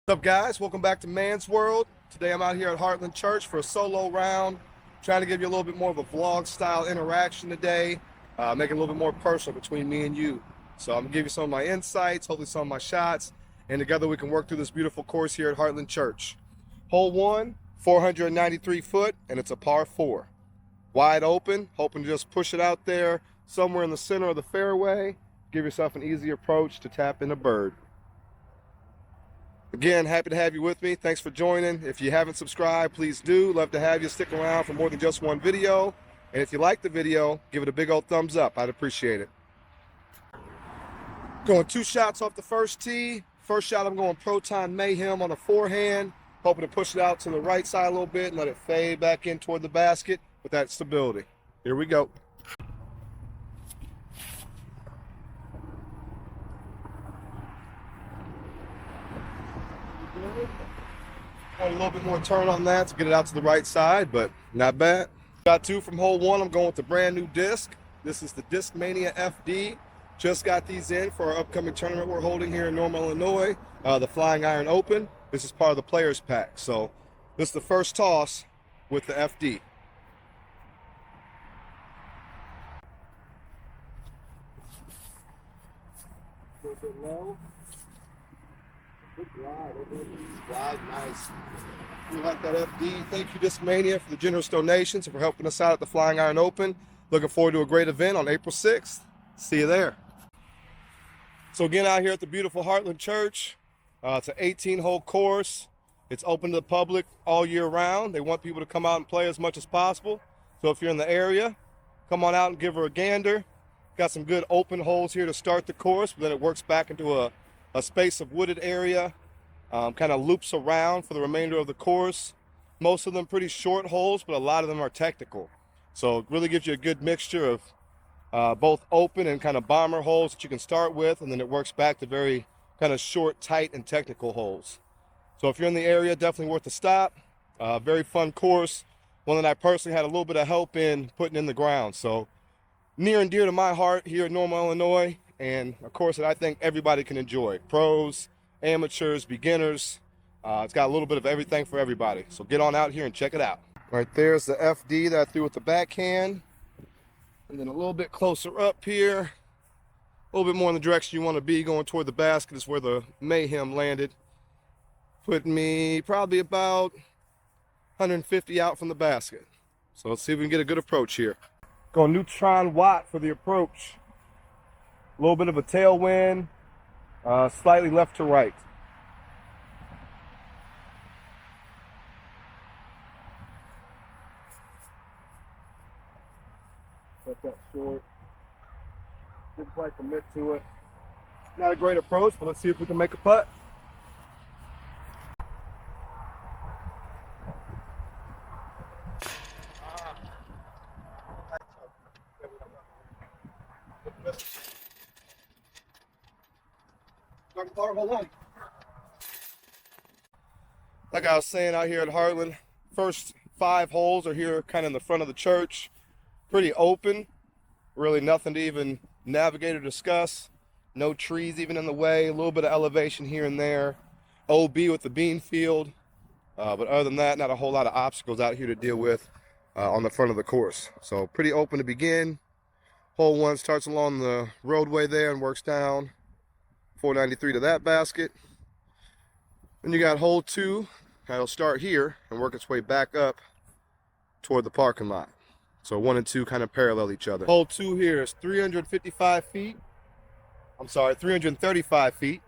What's up, guys? Welcome back to Man's World. Today I'm out here at Heartland Church for a solo round, trying to give you a little bit more of a vlog style interaction today, make it a little bit more personal between me and you. So I'm gonna give you some of my insights, hopefully some of my shots, and together we can work through this beautiful course here at Heartland Church. Hole 1, 493 foot, and it's a par 4. Wide open, hoping to just push it out there somewhere in the center of the fairway, give yourself an easy approach to tap in a bird. Again, happy to have you with me. Thanks for joining. If you haven't subscribed, please do. Love to have you stick around for more than just one video. And if you like the video, give it a big old thumbs up. I'd appreciate it. Going 2 shots off the first tee. First shot, I'm going Proton Mayhem on the forehand, hoping to push it out to the right side a little bit and let it fade back in toward the basket with that stability. Here we go. Want a little bit more turn on that to get it out to the right side, but not bad. Got 2 from hole 1. I'm going with the brand new disc. This is the Discmania FD. Just got these in for our upcoming tournament we're holding here in Normal, Illinois, the Flying Iron Open. This is part of the Players Pack. So this is the first toss with the FD. A little bit low. Good glide, nice. We like that FD. Thank you, Discmania, for the generous donations and for helping us out at the Flying Iron Open. Looking forward to a great event on April 6th. See you there. So again, out here at the beautiful Heartland Church, it's an 18-hole course. It's open to the public all year round. They want people to come out and play as much as possible. So if you're in the area, come on out and give her a gander. Got some good open holes here to start the course, but then it works back into a space of wooded area, kind of loops around for the remainder of the course. Most of them pretty short holes, but a lot of them are technical. So it really gives you a good mixture of both open and kind of bomber holes that you can start with, and then it works back to very kind of short, tight, and technical holes. So if you're in the area, definitely worth a stop. Very fun course, one that I personally had a little bit of help in putting in the ground. So near and dear to my heart here in Normal, Illinois, and a course that I think everybody can enjoy. Pros, amateurs, beginners. It's got a little bit of everything for everybody. So get on out here and check it out. Right there's the FD that I threw with the backhand. And then a little bit closer up here, a little bit more in the direction you want to be, going toward the basket is where the Mayhem landed. Putting me probably about 150 out from the basket. So let's see if we can get a good approach here. Going Neutron Watt for the approach. A little bit of a tailwind, slightly left to right. Set that short. Didn't quite commit to it. Not a great approach, but let's see if we can make a putt. Like I was saying out here at Heartland, first 5 holes are here kind of in the front of the church. Pretty open, really nothing to even navigate or discuss. No trees even in the way, a little bit of elevation here and there. OB with the bean field, but other than that, not a whole lot of obstacles out here to deal with on the front of the course. So pretty open to begin. Hole 1 starts along the roadway there and works down 493 to that basket. Then you got hole 2, that'll start here and work its way back up toward the parking lot. So 1 and 2 kind of parallel each other. Hole 2 here is 335 feet. I'm sorry, 335 feet.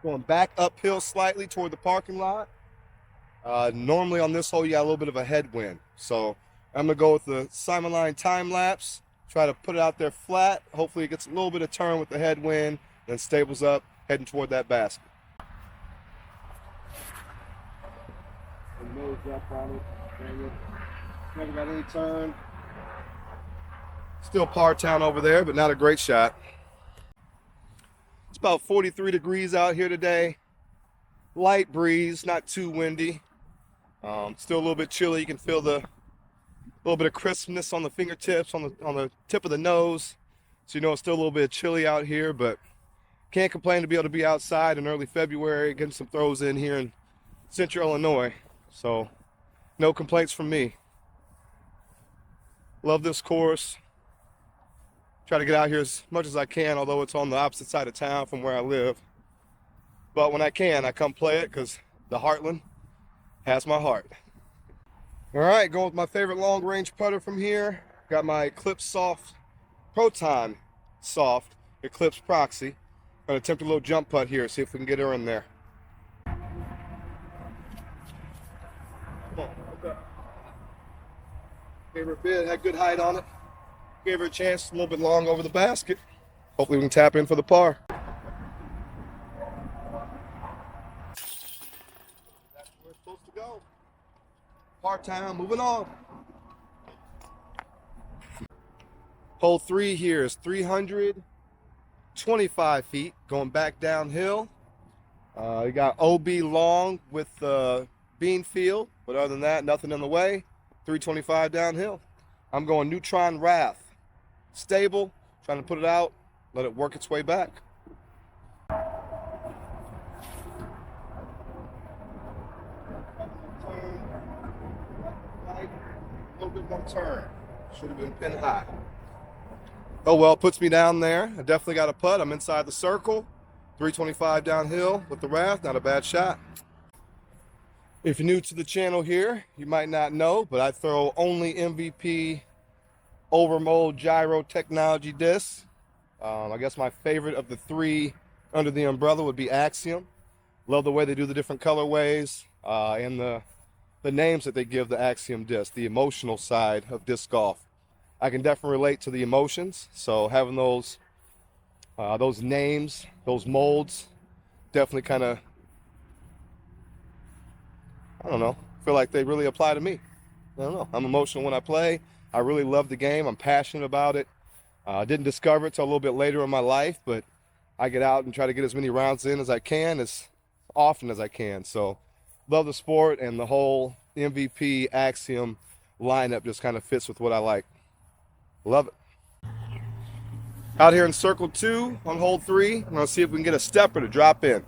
Going back uphill slightly toward the parking lot. Normally on this hole, you got a little bit of a headwind. So I'm gonna go with the Simonline time lapse. Try to put it out there flat. Hopefully it gets a little bit of turn with the headwind, then stables up, heading toward that basket. Nose up on it. Never got any turn. Still par town over there, but not a great shot. It's about 43 degrees out here today. Light breeze, not too windy. Still a little bit chilly. You can feel the little bit of crispness on the fingertips, on the tip of the nose. So you know it's still a little bit chilly out here, but can't complain to be able to be outside in early February, getting some throws in here in Central Illinois. So no complaints from me. Love this course. Try to get out here as much as I can, although it's on the opposite side of town from where I live. But when I can, I come play it because the Heartland has my heart. All right, going with my favorite long range putter from here. Got my Eclipse Soft, Proton Soft Eclipse Proxy. Gonna attempt a little jump putt here, see if we can get her in there. Come on, okay. Gave her a bid, had good height on it. Gave her a chance, a little bit long over the basket. Hopefully we can tap in for the par. That's where it's supposed to go. Par time, moving on. Hole 3 here is 325 feet, going back downhill. You got OB long with the bean field, but other than that, nothing in the way. 325 downhill. I'm going Neutron Wrath. Stable, trying to put it out, let it work its way back. A little bit more turn. Should have been pin high. Oh well, puts me down there. I definitely got a putt. I'm inside the circle. 325 downhill with the Wrath, not a bad shot. If you're new to the channel here, you might not know, but I throw only MVP overmold gyro technology discs. I guess my favorite of the 3 under the umbrella would be Axiom. Love the way they do the different colorways and the names that they give the Axiom disc, the emotional side of disc golf. I can definitely relate to the emotions, so having those names, those molds, definitely kind of, I don't know, feel like they really apply to me. I don't know, I'm emotional when I play. I really love the game. I'm passionate about it. I didn't discover it till a little bit later in my life, but I get out and try to get as many rounds in as I can, as often as I can. So love the sport, and the whole MVP Axiom lineup just kind of fits with what I like. Love it. Out here in circle 2 on hole 3, I'm gonna see if we can get a stepper to drop in.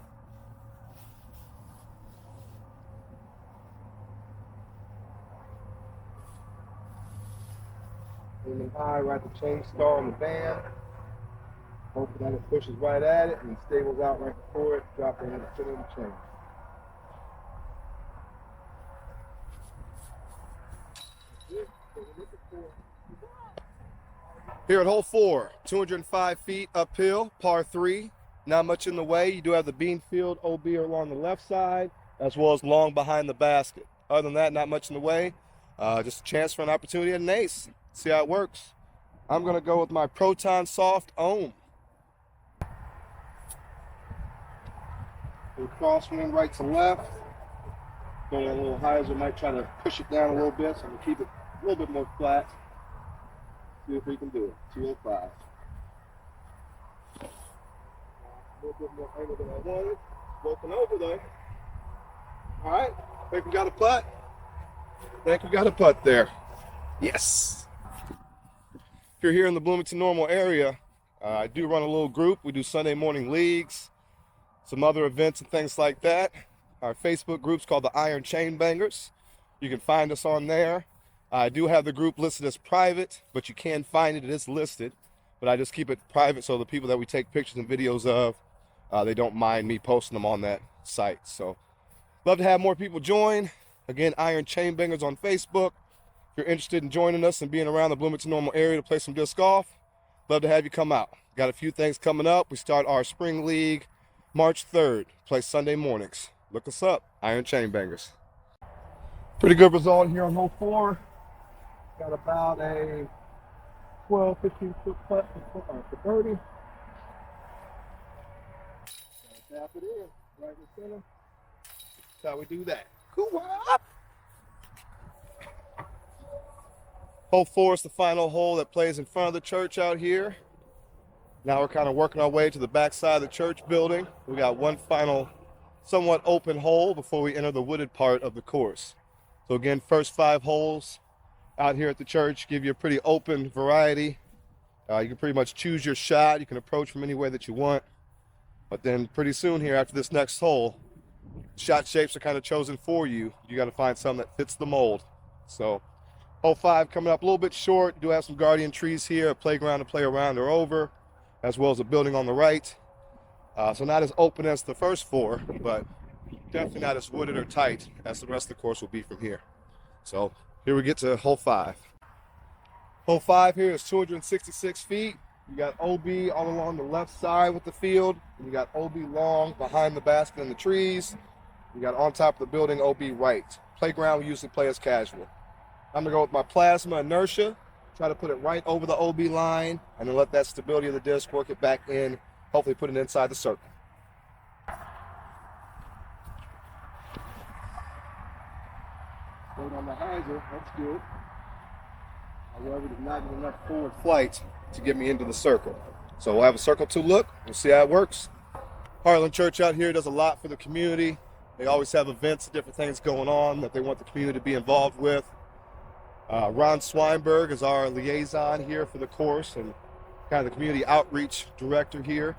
Aiming high, right the chain star on the band. Hoping that it pushes right at it and stables out right before it, dropping in the center of the chain. Here at hole 4, 205 feet uphill, par 3. Not much in the way. You do have the bean field OB along the left side, as well as long behind the basket. Other than that, not much in the way. Just a chance for an opportunity at an ace. See how it works. I'm going to go with my Proton Soft Ohm. We'll crosswind right to left. Going a little higher, as we might try to push it down a little bit, so I'm going to keep it a little bit more flat. See if we can do it. 205. A little bit more angle than I wanted. Broken over though. All right. Think we got a putt? Think we got a putt there. Yes. If you're here in the Bloomington Normal area, I do run a little group. We do Sunday morning leagues, some other events and things like that. Our Facebook group's called the Iron Chain Bangers. You can find us on there. I do have the group listed as private, but you can find it. It is listed, but I just keep it private so the people that we take pictures and videos of, they don't mind me posting them on that site. So love to have more people join. Again, Iron Chain Bangers on Facebook. If you're interested in joining us and being around the Bloomington Normal area to play some disc golf, love to have you come out. Got a few things coming up. We start our spring league March 3rd. Play Sunday mornings. Look us up, Iron Chain Bangers. Pretty good result here on hole 4. Got about a 12, 15 foot putt for birdie. Tap it in, right in the center. That's how we do that. Cool up. Hole 4 is the final hole that plays in front of the church out here. Now we're kind of working our way to the back side of the church building. We got one final, somewhat open hole before we enter the wooded part of the course. So again, first 5 holes out here at the church give you a pretty open variety. You can pretty much choose your shot. You can approach from any way that you want. But then pretty soon here after this next hole, shot shapes are kind of chosen for you. You got to find something that fits the mold. So hole 5 coming up a little bit short. You do have some guardian trees here, a playground to play around or over, as well as a building on the right. So not as open as the first 4, but definitely not as wooded or tight as the rest of the course will be from here. So here we get to hole 5. Hole 5 here is 266 feet. You got OB all along the left side with the field. And you got OB long behind the basket and the trees. You got on top of the building OB right. Playground, we usually play as casual. I'm gonna go with my plasma inertia. Try to put it right over the OB line and then let that stability of the disc work it back in. Hopefully put it inside the circle. Wait on the hyzer, that's good. However, there's not enough forward flight to get me into the circle. So we'll have a circle 2 look. We'll see how it works. Heartland Church out here does a lot for the community. They always have events and different things going on that they want the community to be involved with. Ron Swinberg is our liaison here for the course and kind of the community outreach director here.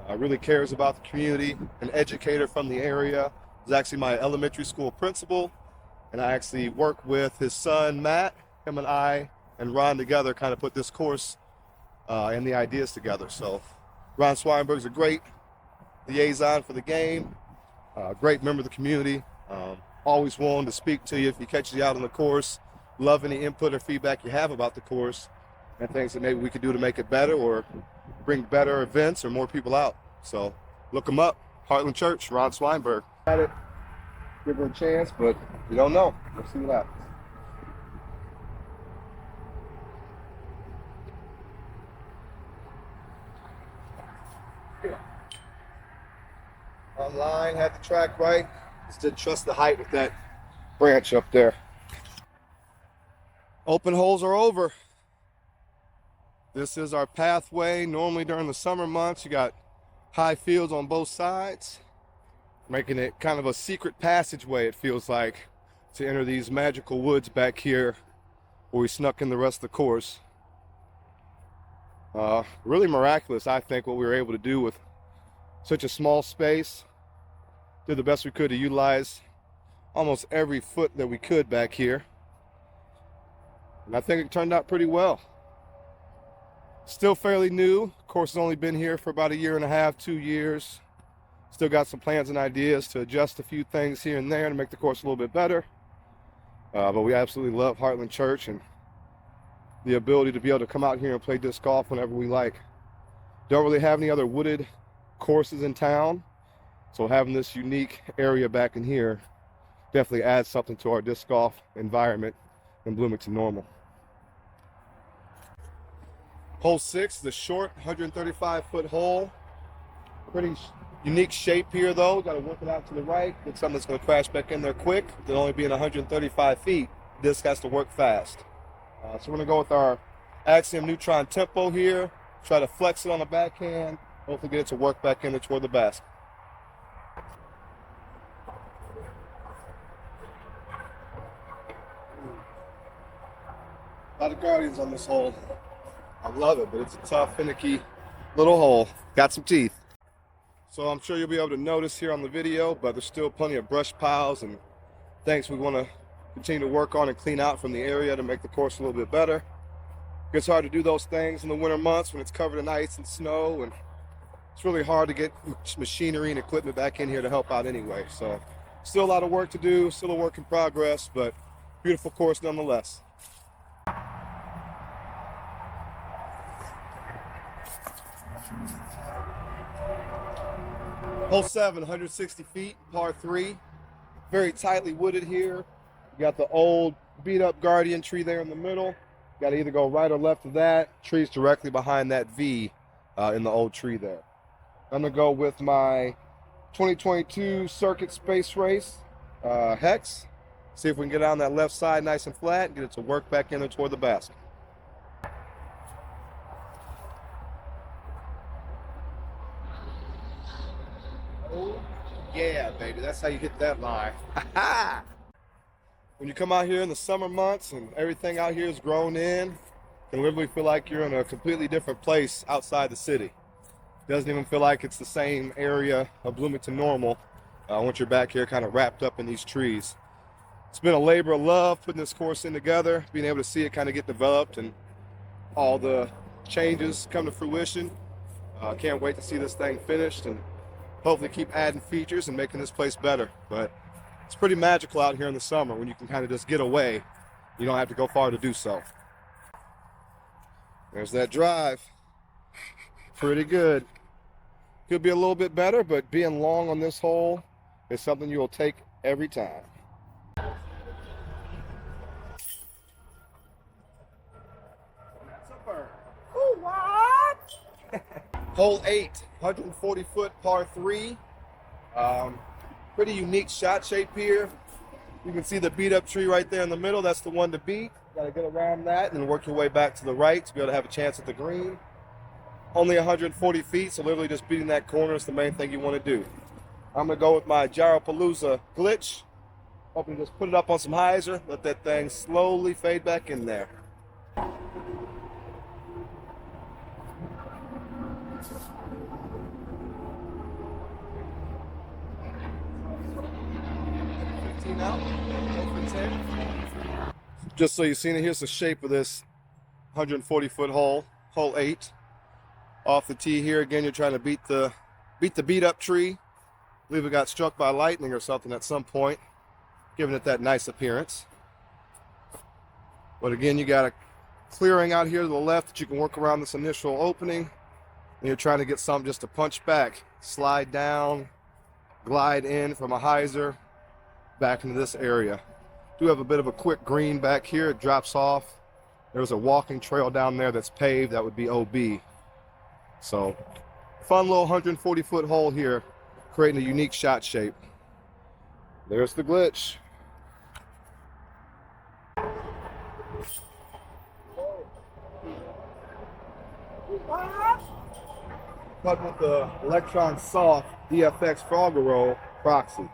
Really cares about the community, an educator from the area. He's actually my elementary school principal, and I actually work with his son, Matt. Him and I and Ron together kind of put this course and the ideas together. So Ron Swinberg's a great liaison for the game, great member of the community, always willing to speak to you if he catches you out on the course. Love any input or feedback you have about the course and things that maybe we could do to make it better or bring better events or more people out. So look him up, Heartland Church, Ron Swinberg. Got it. Give her a chance, but you don't know. We'll see what happens. Online, had the track right. Just didn't trust the height with that branch up there. Open holes are over. This is our pathway. Normally during the summer months, you got high fields on both sides, making it kind of a secret passageway, it feels like, to enter these magical woods back here where we snuck in the rest of the course. Really miraculous, I think, what we were able to do with such a small space. Did the best we could to utilize almost every foot that we could back here. And I think it turned out pretty well. Still fairly new. Course has only been here for about 1.5 to 2 years. Still got some plans and ideas to adjust a few things here and there to make the course a little bit better. But we absolutely love Heartland Church and the ability to be able to come out here and play disc golf whenever we like. Don't really have any other wooded courses in town, so having this unique area back in here definitely adds something to our disc golf environment in Bloomington Normal. Hole 6 is a short 135-foot hole. Pretty unique shape here though. Got to work it out to the right. Get something that's going to crash back in there quick. With only being 135 feet, disc has to work fast. So we're going to go with our Axiom Neutron Tempo here. Try to flex it on the backhand. Hopefully get it to work back in toward the basket. A lot of guardians on this hole. I love it, but it's a tough, finicky little hole. Got some teeth. So I'm sure you'll be able to notice here on the video, but there's still plenty of brush piles and things we want to continue to work on and clean out from the area to make the course a little bit better. It's hard to do those things in the winter months when it's covered in ice and snow, and it's really hard to get machinery and equipment back in here to help out anyway. So still a lot of work to do, still a work in progress, but beautiful course nonetheless. Hole 7, 160 feet, par 3. Very tightly wooded here. You got the old beat up guardian tree there in the middle. You got to either go right or left of that. Tree's directly behind that V in the old tree there. I'm going to go with my 2022 Circuit Space Race Hex. See if we can get on that left side nice and flat and get it to work back in and toward the basket. Oh, yeah, baby. That's how you hit that line. When you come out here in the summer months and everything out here is grown in, you can literally feel like you're in a completely different place outside the city. Doesn't even feel like it's the same area of Bloomington normal once you're back here kind of wrapped up in these trees. It's been a labor of love putting this course in together, being able to see it kind of get developed and all the changes come to fruition. Can't wait to see this thing finished and hopefully keep adding features and making this place better. But it's pretty magical out here in the summer when you can kind of just get away. You don't have to go far to do so. There's that drive. Pretty good. Could be a little bit better, but being long on this hole is something you will take every time. Ooh, what? Hole 8, 140-foot par 3. Pretty unique shot shape here. You can see the beat up tree right there in the middle. That's the one to beat. Got to get around that and work your way back to the right to be able to have a chance at the green. Only 140 feet, so literally just beating that corner is the main thing you want to do. I'm going to go with my Gyropalooza glitch. Hoping to just put it up on some hyzer, let that thing slowly fade back in there. Just so you've seen it, here's the shape of this 140-foot hole, hole 8. Off the tee here, again, you're trying to beat the beat up tree. I believe it got struck by lightning or something at some point, giving it that nice appearance. But again, you got a clearing out here to the left that you can work around this initial opening. And you're trying to get something just to punch back, slide down, glide in from a hyzer back into this area. Do have a bit of a quick green back here. It drops off. There's a walking trail down there that's paved. That would be OB. So, fun little 140-foot hole here, creating a unique shot shape. There's the glitch. Cut with the Electron Soft DFX Frogger Roll Proxy.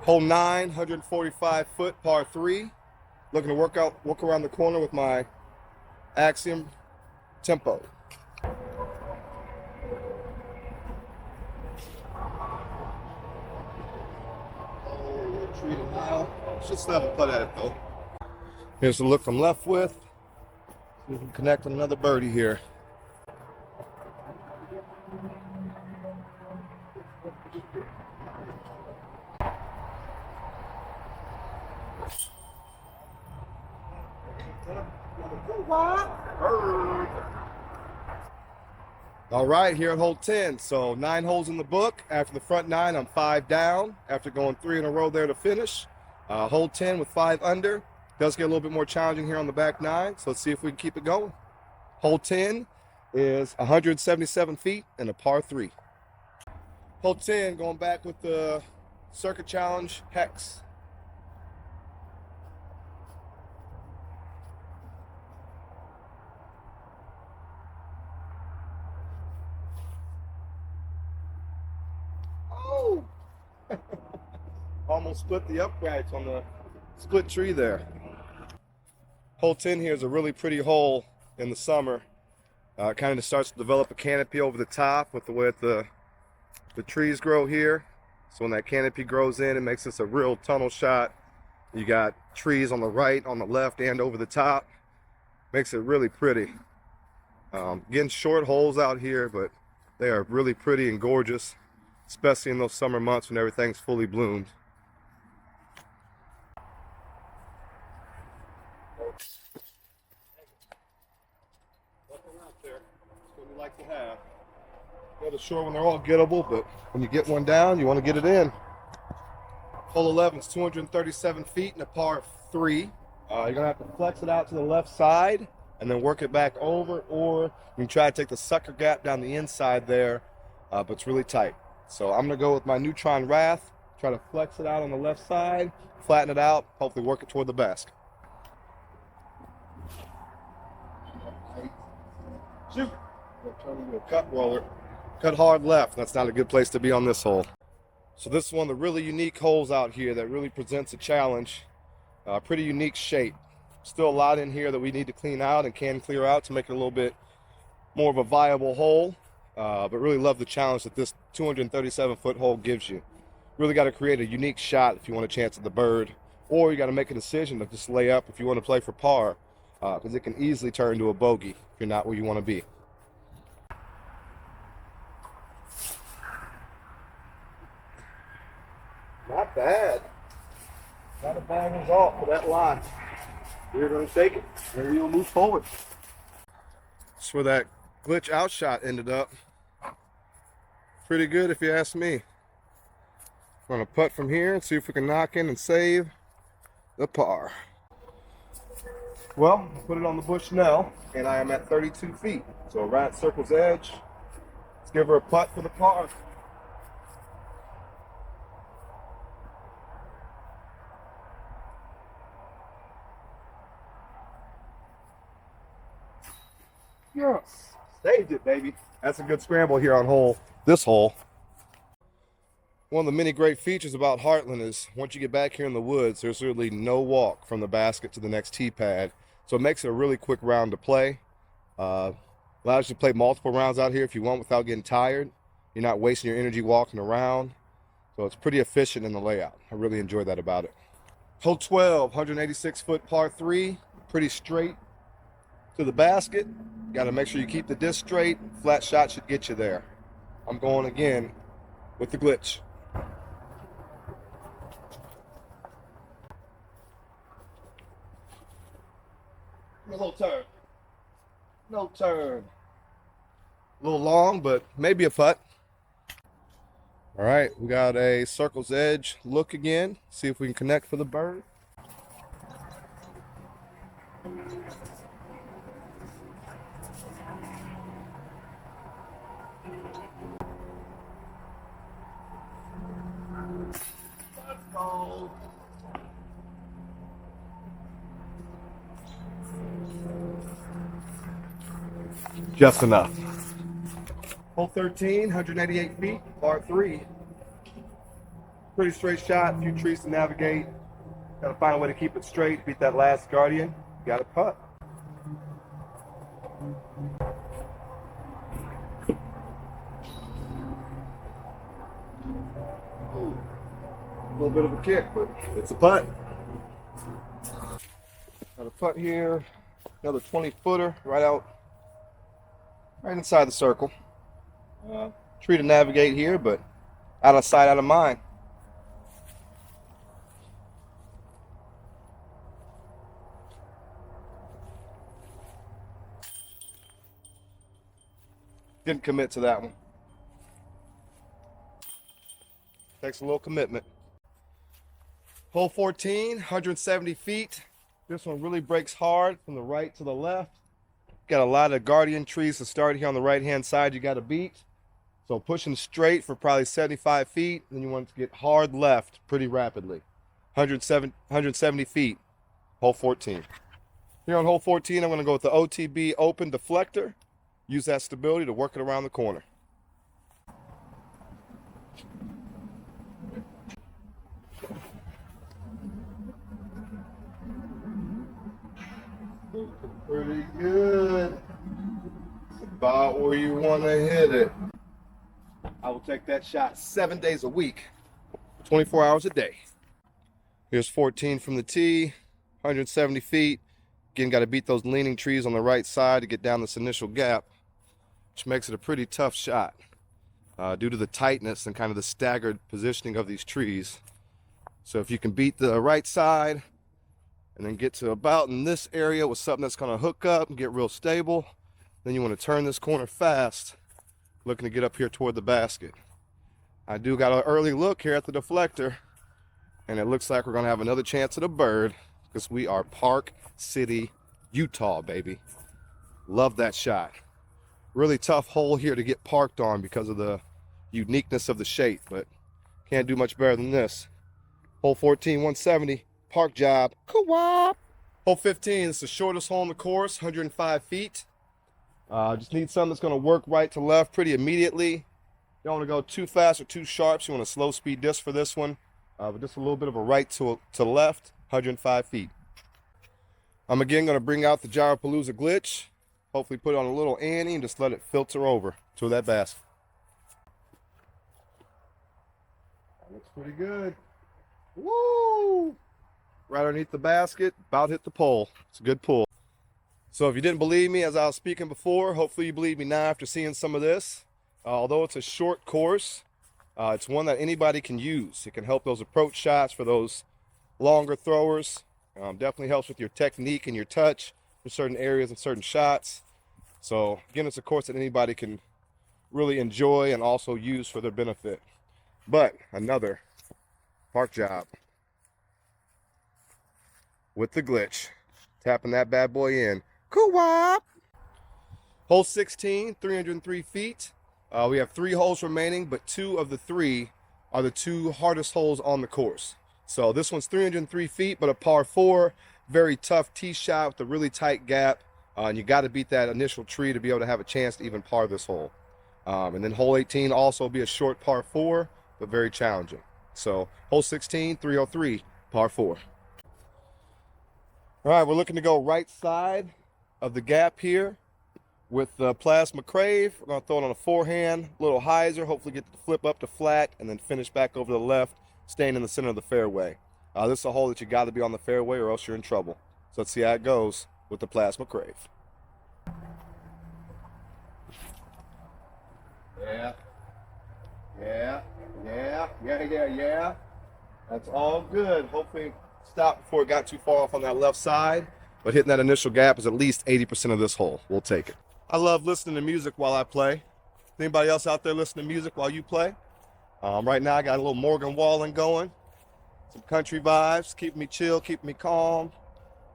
Hole 9, 145-foot par 3. Looking to work around the corner with my Axiom Tempo. Should still have a putt at it though. Here's the look from left with. We can connect with another birdie here. All right, here at hole 10. So 9 holes in the book. After the front 9, I'm 5 down. After going 3 in a row there to finish. Hole 10 with 5 under. Does get a little bit more challenging here on the back 9. So let's see if we can keep it going. Hole 10 is 177 feet and a par 3. Hole 10 going back with the Circuit Challenge Hex. Almost split the uprights on the split tree there. Hole 10 here is a really pretty hole in the summer. Kind of starts to develop a canopy over the top with the way that the trees grow here. So when that canopy grows in, it makes this a real tunnel shot. You got trees on the right, on the left, and over the top. Makes it really pretty. Getting short holes out here, but they are really pretty and gorgeous, especially in those summer months when everything's fully bloomed. Like to have. Go to shore when they're all gettable, but when you get one down, you want to get it in. Hole 11 is 237 feet and a par 3. You're going to have to flex it out to the left side and then work it back over, or you can try to take the sucker gap down the inside there, but it's really tight. So I'm going to go with my Neutron Wrath, try to flex it out on the left side, flatten it out, hopefully work it toward the basket. Shoot! Turn into a cut roller. Cut hard left. That's not a good place to be on this hole. So this is one of the really unique holes out here that really presents a challenge. Pretty unique shape. Still a lot in here that we need to clean out and can clear out to make it a little bit more of a viable hole. but really love the challenge that this 237-foot hole gives you. Really got to create a unique shot if you want a chance at the bird, or you got to make a decision to just lay up if you want to play for par, because it can easily turn into a bogey if you're not where you want to be. Not bad. Not a bad result for that line. We're going to take it. Maybe we'll move forward. That's where that glitch out shot ended up. Pretty good if you ask me. I'm going to putt from here and see if we can knock in and save the par. Well, put it on the bush now, and I am at 32 feet. So right at circle's edge. Let's give her a putt for the par. Yes. Saved it, baby. That's a good scramble here on this hole. One of the many great features about Heartland is once you get back here in the woods, there's really no walk from the basket to the next tee pad. So it makes it a really quick round to play. Allows you to play multiple rounds out here if you want without getting tired. You're not wasting your energy walking around. So it's pretty efficient in the layout. I really enjoy that about it. Hole 12, 186-foot par 3. Pretty straight to the basket. Got to make sure you keep the disc straight. Flat shot should get you there. I'm going again with the glitch. A little turn. No turn. A little long, but maybe a putt. All right, we got a circle's edge look again. See if we can connect for the bird. Let's go. Just enough. Hole 13, 188 feet, par 3. Pretty straight shot, a few trees to navigate. Got to find a way to keep it straight, beat that last guardian. Got a putt. Ooh, a little bit of a kick, but it's a putt. Got a putt here. Another 20-footer right inside the circle. Tree to navigate here, but out of sight, out of mind. Didn't commit to that one. Takes a little commitment. Hole 14, 170 feet. This one really breaks hard from the right to the left. Got a lot of guardian trees to start here on the right-hand side you got to beat. So pushing straight for probably 75 feet, then you want to get hard left pretty rapidly. 170 feet, hole 14. Here on hole 14, I'm going to go with the OTB open deflector. Use that stability to work it around the corner. Pretty good. About where you want to hit it. I will take that shot 7 days a week, 24 hours a day. Here's 14 from the tee, 170 feet. Again, got to beat those leaning trees on the right side to get down this initial gap, which makes it a pretty tough shot due to the tightness and kind of the staggered positioning of these trees. So if you can beat the right side and then get to about in this area with something that's going to hook up and get real stable, then you want to turn this corner fast, looking to get up here toward the basket. I do got an early look here at the deflector, and it looks like we're going to have another chance at a bird because we are Park City, Utah, baby. Love that shot. Really tough hole here to get parked on because of the uniqueness of the shape, but can't do much better than this. Hole 14, 170, park job. Co-op. Hole 15 is the shortest hole in the course, 105 feet. Just need something that's going to work right to left pretty immediately. Don't want to go too fast or too sharp, so you want a slow speed disc for this one. But just a little bit of a right to left, 105 feet. I'm again going to bring out the Gyropalooza glitch. Hopefully put it on a little ante and just let it filter over. to that basket. That looks pretty good. Woo! Right underneath the basket, about hit the pole. It's a good pull. So if you didn't believe me as I was speaking before, hopefully you believe me now after seeing some of this. Although it's a short course, it's one that anybody can use. It can help those approach shots for those longer throwers. Definitely helps with your technique and your touch in certain areas and certain shots. So again, it's a course that anybody can really enjoy and also use for their benefit. But another park job with the glitch. Tapping that bad boy in. Cool-wop! Hole 16, 303 feet. We have 3 holes remaining, but 2 of the 3 are the 2 hardest holes on the course. So this one's 303 feet, but a par 4. Very tough tee shot with a really tight gap. And you got to beat that initial tree to be able to have a chance to even par this hole. And then hole 18 also will be a short par 4, but very challenging. So hole 16, 303, par 4. All right, we're looking to go right side of the gap here with the Plasma Crave. We're going to throw it on a forehand, little hyzer, hopefully get the flip up to flat, and then finish back over to the left, staying in the center of the fairway. This is a hole that you got to be on the fairway or else you're in trouble. So let's see how it goes with the Plasma Crave. Yeah. That's all good. Hopefully stop before it got too far off on that left side. But hitting that initial gap is at least 80% of this hole. We'll take it. I love listening to music while I play. Anybody else out there listening to music while you play? Right now I got a little Morgan Wallen going. Some country vibes, keeping me chill, keeping me calm.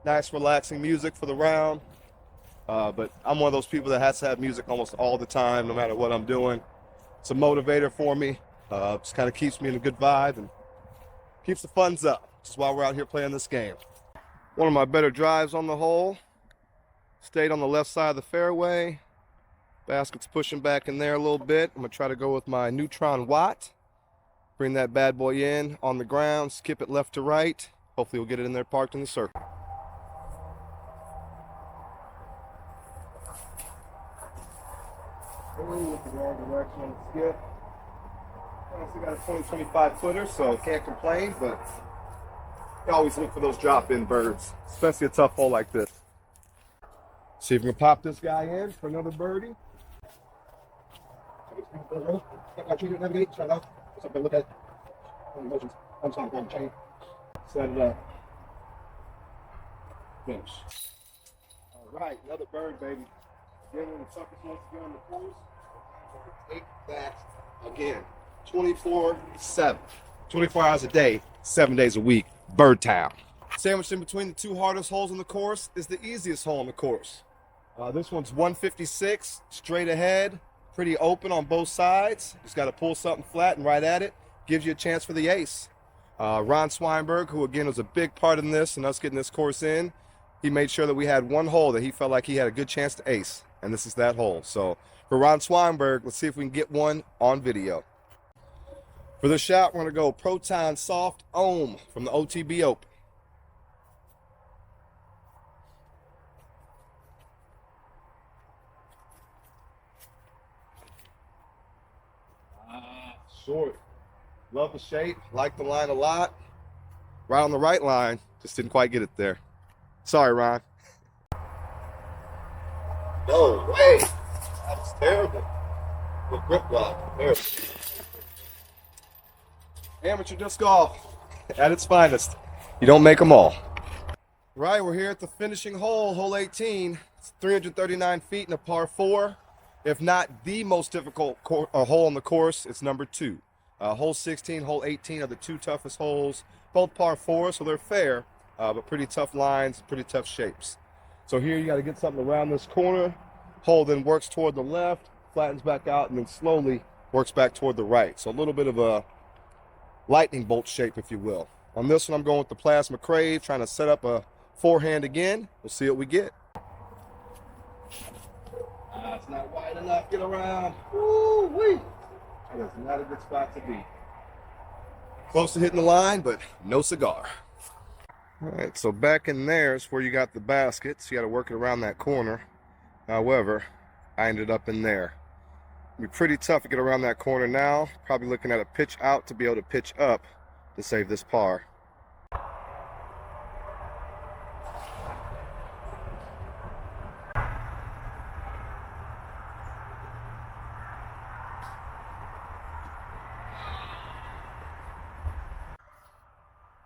Nice relaxing music for the round. But I'm one of those people that has to have music almost all the time, no matter what I'm doing. It's a motivator for me. Just kind of keeps me in a good vibe and keeps the funds up. Which is why we're out here playing this game. One of my better drives on the hole. Stayed on the left side of the fairway. Basket's pushing back in there a little bit. I'm going to try to go with my Neutron Watt. Bring that bad boy in on the ground, skip it left to right. Hopefully we'll get it in there parked in the circle. With the wrong direction on the skip. I still got a 20-25 footer, so can't complain, but you always look for those drop-in birds, especially a tough hole like this. See if we can pop this guy in for another birdie. Set it up. Finish. All right, another bird, baby. Again, when the suckers wants to get on the course, take that again. 24/7. 24 hours a day, 7 days a week. Bird Town. Sandwiched in between the 2 hardest holes on the course is the easiest hole on the course. This one's 156, straight ahead, pretty open on both sides. Just got to pull something flat and right at it. Gives you a chance for the ace. Ron Swinberg, who again was a big part in this and us getting this course in, he made sure that we had one hole that he felt like he had a good chance to ace. And this is that hole. So for Ron Swinberg, let's see if we can get one on video. For this shot, we're going to go Proton Soft Ohm from the OTB Open. Short. Love the shape. Like the line a lot. Right on the right line. Just didn't quite get it there. Sorry, Ron. No way. That was terrible. The grip lock. Terrible. Amateur disc golf at its finest. You don't make them all. Right, we're here at the finishing hole, hole 18. It's 339 feet and a par 4. If not the most difficult hole on the course, it's number 2. Hole 16, hole 18 are the 2 toughest holes. Both par 4, so they're fair, but pretty tough lines, pretty tough shapes. So here you got to get something around this corner. Hole then works toward the left, flattens back out, and then slowly works back toward the right. So a little bit of a lightning bolt shape, if you will. On this one, I'm going with the Plasma Crave, trying to set up a forehand again. We'll see what we get. It's not wide enough. Get around. Woo-wee. That is not a good spot to be. Close to hitting the line, but no cigar. All right, so back in there is where you got the basket. So you got to work it around that corner. However, I ended up in there. Be pretty tough to get around that corner now. Probably looking at a pitch out to be able to pitch up to save this par.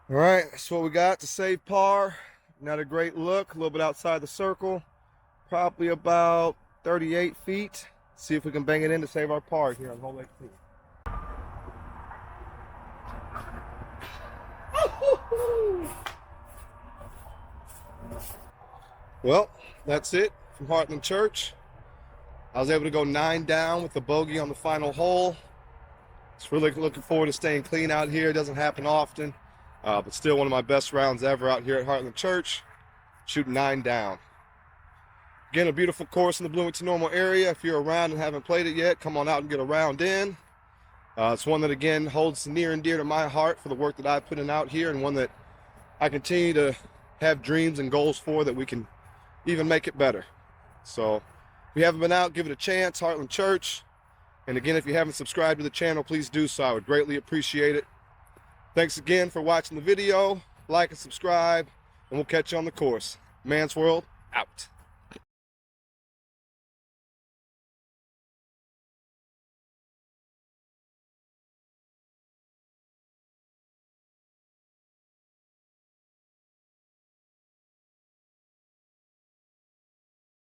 All right, that's what we got to save par. Not a great look, a little bit outside the circle. Probably about 38 feet. See if we can bang it in to save our par here on hole 18. Well, that's it from Heartland Church. I was able to go 9 down with the bogey on the final hole. It's really looking forward to staying clean out here. It doesn't happen often, but still one of my best rounds ever out here at Heartland Church. Shooting 9 down. Again, a beautiful course in the Bloomington Normal area. If you're around and haven't played it yet, come on out and get a round in. It's one that, again, holds near and dear to my heart for the work that I put in out here, and one that I continue to have dreams and goals for, that we can even make it better. So if you haven't been out, give it a chance. Heartland Church. And again, if you haven't subscribed to the channel, please do so. I would greatly appreciate it. Thanks again for watching the video. Like and subscribe, and we'll catch you on the course. Man's World, out.